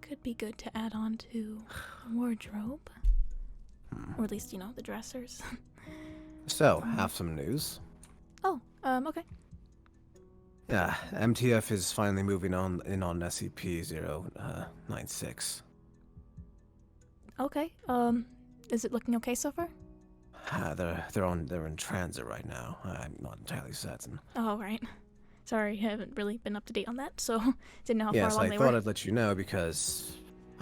could be good to add on to a wardrobe. Or at least, the dressers. So, have some news. Oh, okay. Yeah, MTF is finally moving on SCP-096. Okay, is it looking okay so far? They're in transit right now. I'm not entirely certain. Oh, right. Sorry, I haven't really been up to date on that, so didn't know how far Yes, along I they thought were. I'd let you know because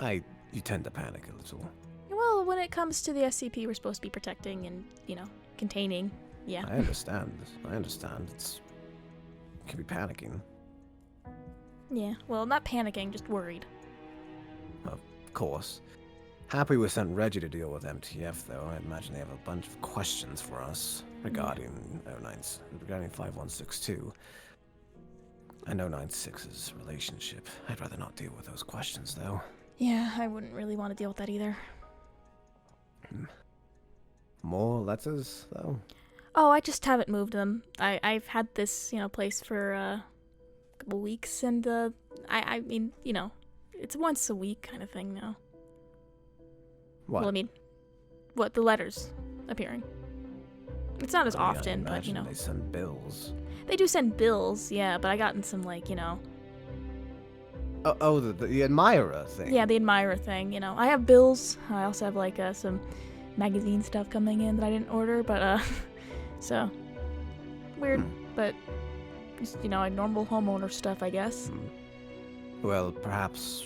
you tend to panic a little. Well, when it comes to the SCP, we're supposed to be protecting and, containing. Yeah. I understand. It can be panicking. Yeah, well, not panicking, just worried. Of course. Happy we sent Reggie to deal with MTF, though. I imagine they have a bunch of questions for us regarding 5162 and 096's relationship. I'd rather not deal with those questions, though. Yeah, I wouldn't really want to deal with that either. More letters, though? Oh, I just haven't moved them. I've had this, place for a couple weeks, and I mean, it's once a week kind of thing now. What? Well, I mean, what, the letters appearing. It's not as often, but they send bills. They do send bills, yeah, but I gotten some The admirer thing. Yeah, the admirer thing, I have bills. I also have some magazine stuff coming in that I didn't order, but so weird, but just normal homeowner stuff, I guess. Well, perhaps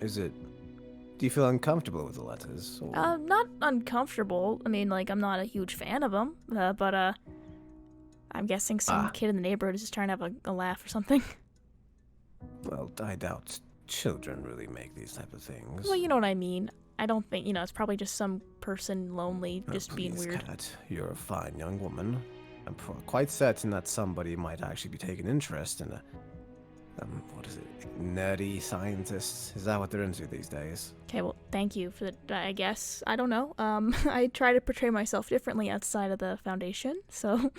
do you feel uncomfortable with the letters? Or? Not uncomfortable. I mean, I'm not a huge fan of them, but I'm guessing some kid in the neighborhood is just trying to have a laugh or something. Well, I doubt children really make these type of things. Well, you know what I mean. I don't think, it's probably just some person lonely, just being weird. Kat, you're a fine young woman. I'm quite certain that somebody might actually be taking interest in nerdy scientists. Is that what they're into these days? Okay, well, thank you for that, I guess. I don't know. I try to portray myself differently outside of the Foundation, so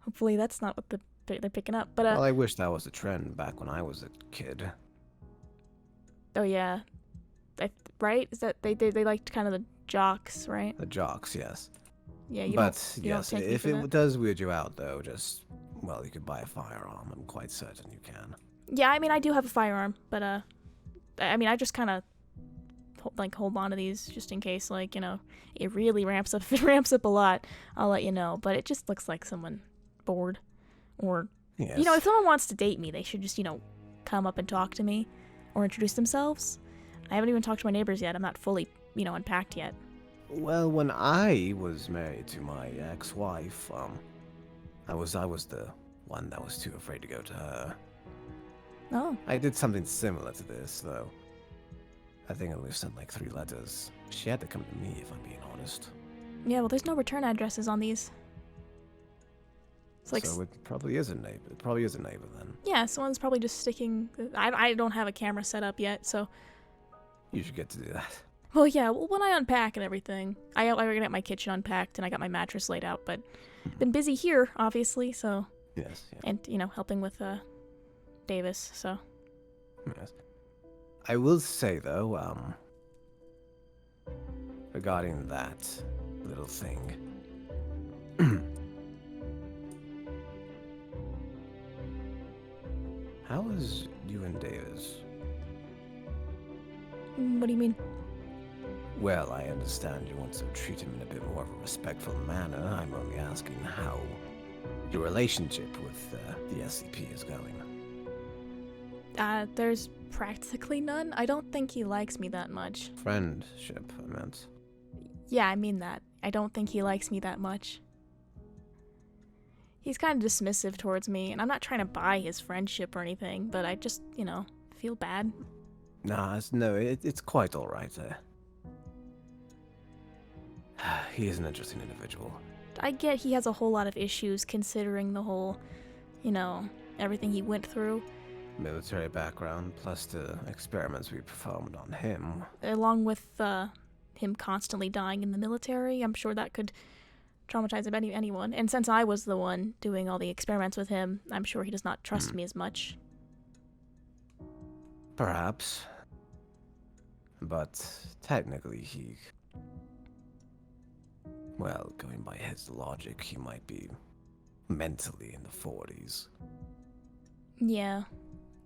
hopefully that's not what they're picking up. But well, I wish that was a trend back when I was a kid. Oh yeah, right? Is that they liked kind of the jocks, right? The jocks, yes. Yeah, you don't take if it does weird you out, though, you could buy a firearm. I'm quite certain you can. Yeah, I mean, I do have a firearm, but I just kind of hold on to these just in case, it really ramps up. If it ramps up a lot, I'll let you know. But it just looks like someone bored, or yes. If someone wants to date me, they should just come up and talk to me, or introduce themselves. I haven't even talked to my neighbors yet. I'm not fully unpacked yet. Well, when I was married to my ex-wife, I was the one that was too afraid to go to her. Oh. I did something similar to this, though. I think I only sent 3 letters. She had to come to me, if I'm being honest. Yeah, well, there's no return addresses on these. So it probably is a neighbor. It probably is a neighbor then. Yeah, someone's probably just sticking. I don't have a camera set up yet, so. You should get to do that. Well, yeah. Well, when I unpack and everything, I got my kitchen unpacked and I got my mattress laid out. But been busy here, obviously. So. Yes. Yeah. And helping with Davis. So. Yes. I will say though, regarding that little thing. How is you and Davis? What do you mean? Well, I understand you want to treat him in a bit more of a respectful manner. I'm only asking how your relationship with the SCP is going. There's practically none. I don't think he likes me that much. Friendship, I meant. Yeah, I mean that. I don't think he likes me that much. He's kind of dismissive towards me, and I'm not trying to buy his friendship or anything, but I just, feel bad. Nah, it's quite alright. He is an interesting individual. I get he has a whole lot of issues considering the whole, everything he went through. Military background, plus the experiments we performed on him. Along with him constantly dying in the military, I'm sure that could traumatize anyone. And since I was the one doing all the experiments with him, I'm sure he does not trust me as much. Perhaps. but technically he... Well, going by his logic, he might be mentally in the 40s. Yeah,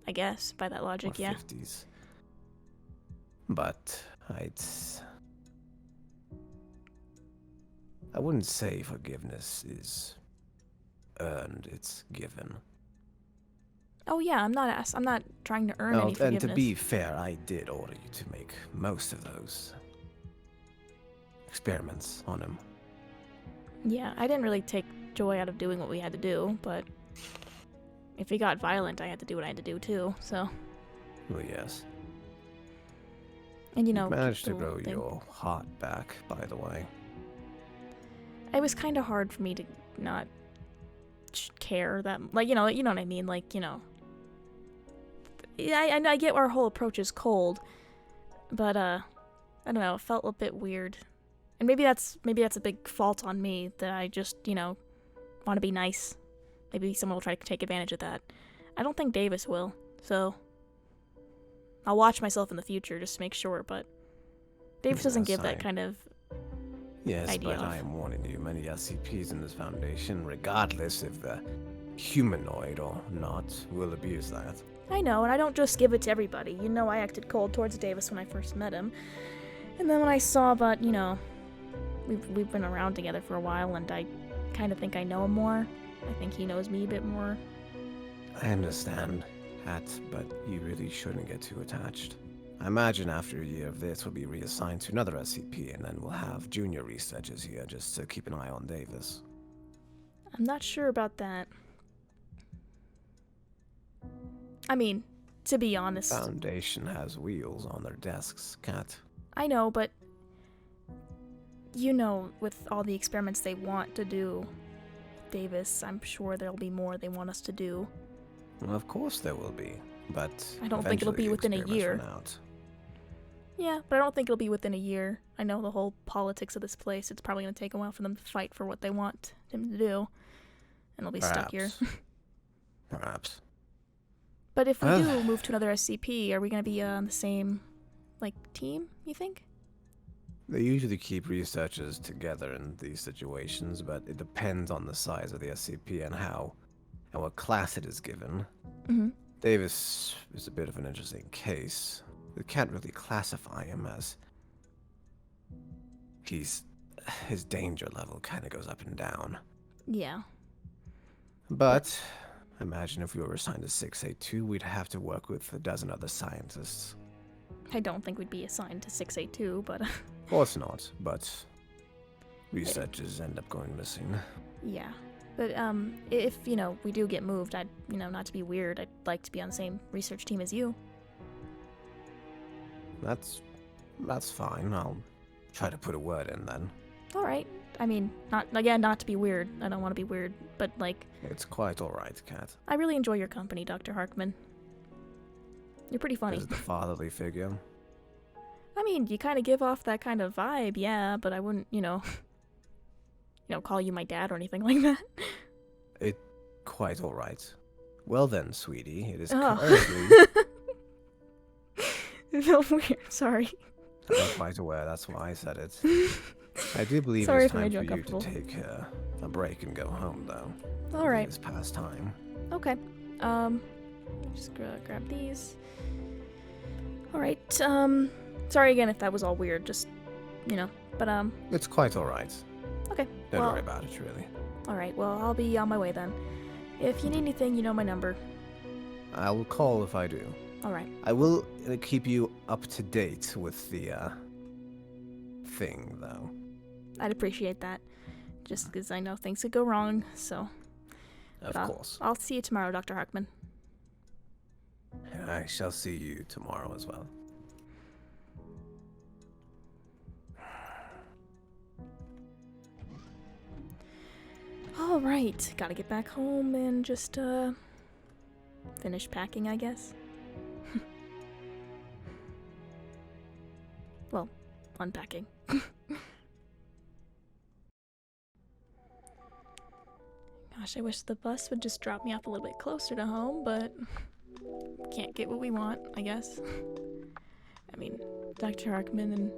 I guess, by that logic, Or yeah. 50s. But I wouldn't say forgiveness is earned, it's given. Oh yeah, I'm not trying to earn any And forgiveness. to be fair, I did order you to make most of those experiments on him. Yeah, I didn't really take joy out of doing what we had to do, but if he got violent, I had to do what I had to do too, so. Well, yes. And you You know, managed to the grow thing- your heart back, by the way. It was kind of hard for me to not care that, like, you know what I mean, like, you know. Yeah, I get our whole approach is cold, but I don't know, it felt a bit weird. And maybe that's a big fault on me that I just, you know, want to be nice. Maybe someone will try to take advantage of that. I don't think Davis will, so I'll watch myself in the future just to make sure, but Davis doesn't Yes, give that kind of Yes, idea but of. I am warning you, many SCPs in this foundation, regardless if they're humanoid or not, will abuse that. I know, and I don't just give it to everybody. You know I acted cold towards Davis when I first met him. And then when I saw, but, you know, we've been around together for a while, and I kind of think I know him more. I think he knows me a bit more. I understand, Hat, but you really shouldn't get too attached. I imagine after a year of this, we'll be reassigned to another SCP, and then we'll have junior researchers here just to keep an eye on Davis. I'm not sure about that. I mean, to be honest. Foundation has wheels on their desks, Cat. I know, but you know, with all the experiments they want to do, Davis, I'm sure there'll be more they want us to do. Well, of course there will be, but I don't think it'll be eventually within a experiments year. run out. Yeah, but I don't think it'll be within a year. I know the whole politics of this place. It's probably going to take a while for them to fight for what they want him to do. And they'll be stuck here. Perhaps. But if we do move to another SCP, are we going to be on the same, like, team, you think? They usually keep researchers together in these situations, but it depends on the size of the SCP and what class it is given. Mm-hmm. Davis is a bit of an interesting case. We can't really classify him as... His danger level kind of goes up and down. Yeah. But imagine if we were assigned to 682, we'd have to work with a dozen other scientists. I don't think we'd be assigned to 682, but... Of course not, but researchers end up going missing. Yeah. But, if, you know, we do get moved, I'd, you know, not to be weird, I'd like to be on the same research team as you. That's fine. I'll try to put a word in then. Alright. I mean, not to be weird. I don't want to be weird, but, like... It's quite alright, Kat. I really enjoy your company, Dr. Harkman. You're pretty funny. Is the fatherly figure? I mean, you kind of give off that kind of vibe, yeah, but I wouldn't, you know, call you my dad or anything like that. It quite alright. Well then, sweetie, it is Oh. currently... It felt weird, sorry. I'm quite aware, that's why I said it. I do believe Sorry it's if I time made you for you to uncomfortable. take a break and go home, though. Alright. It's past time. Okay. Just grab these. Alright, sorry again if that was all weird, just, you know, but, It's quite alright. okay. Don't Well, worry about it, really. alright, well, I'll be on my way then. If you need anything, you know my number. I will call if I do. Alright. I will keep you up to date with the, thing, though. I'd appreciate that. Just because I know things could go wrong, so. Of But course. I'll see you tomorrow, Dr. Harkman. And I shall see you tomorrow as well. Alright, gotta get back home and just, finish packing, I guess. Well, unpacking. Gosh, I wish the bus would just drop me off a little bit closer to home, but can't get what we want, I guess. I mean, Dr. Harkman and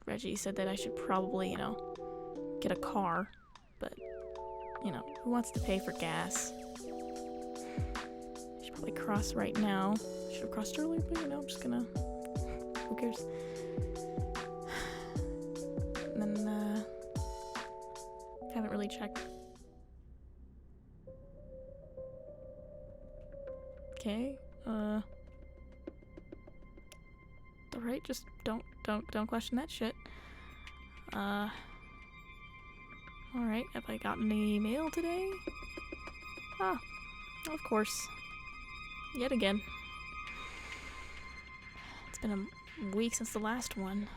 Reggie said that I should probably, you know, get a car. But, you know, who wants to pay for gas? I should probably cross right now. Should have crossed earlier, but, you know, I'm just gonna... Who cares? And then, haven't really checked. Okay, alright, just don't question that shit. Alright, have I gotten any mail today? Ah, of course. Yet again. It's been a week since the last one.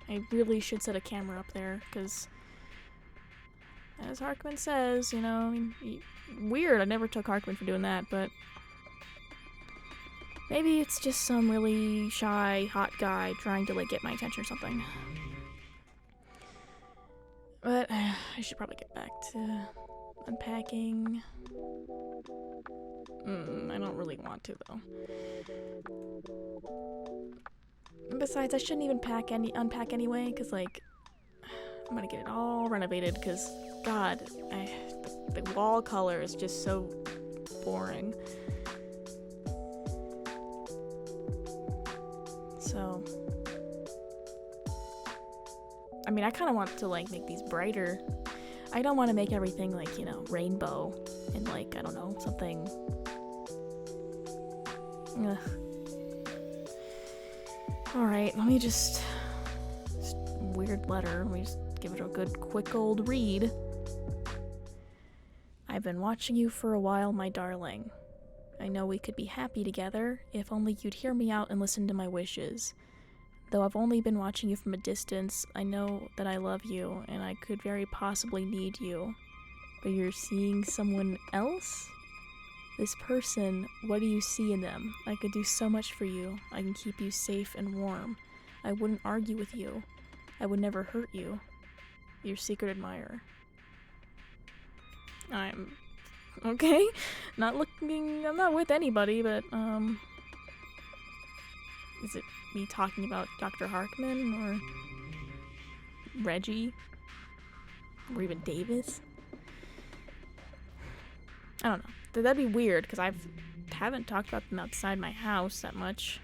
I really should set a camera up there, because as Harkman says, you know, I mean, weird, I never took Harkman for doing that, but maybe it's just some really shy, hot guy trying to, like, get my attention or something. But I should probably get back to unpacking. I don't really want to, though. Besides, I shouldn't even unpack anyway, because, like, I'm gonna get it all renovated, because, God, the wall color is just so boring. So, I mean, I kind of want to, like, make these brighter. I don't want to make everything, like, you know, rainbow and, like, I don't know, something. Ugh. Alright, let me just weird letter. Let me just give it a good, quick old read. I've been watching you for a while, my darling. I know we could be happy together if only you'd hear me out and listen to my wishes. Though I've only been watching you from a distance, I know that I love you and I could very possibly need you. But you're seeing someone else? This person, what do you see in them? I could do so much for you. I can keep you safe and warm. I wouldn't argue with you. I would never hurt you. Your secret admirer. I'm okay. I'm not with anybody, but, is it me talking about Dr. Harkman or Reggie? Or even Davis? I don't know. That'd be weird, because I haven't talked about them outside my house that much.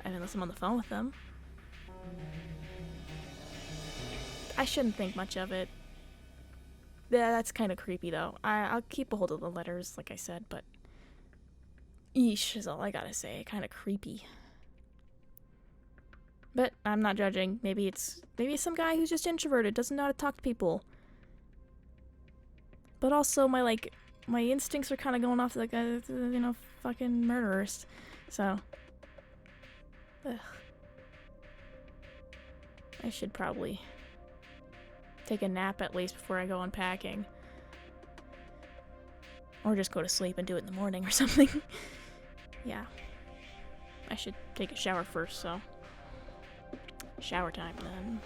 Unless I'm on the phone with them. I shouldn't think much of it. Yeah, that's kind of creepy, though. I'll keep a hold of the letters, like I said, but... Eesh is all I gotta say. Kind of creepy. But I'm not judging. Maybe it's some guy who's just introverted, doesn't know how to talk to people. But also my instincts are kind of going off like you know, fucking murderers. So, ugh. I should probably take a nap at least before I go unpacking. Or just go to sleep and do it in the morning or something. Yeah. I should take a shower first, so shower time then.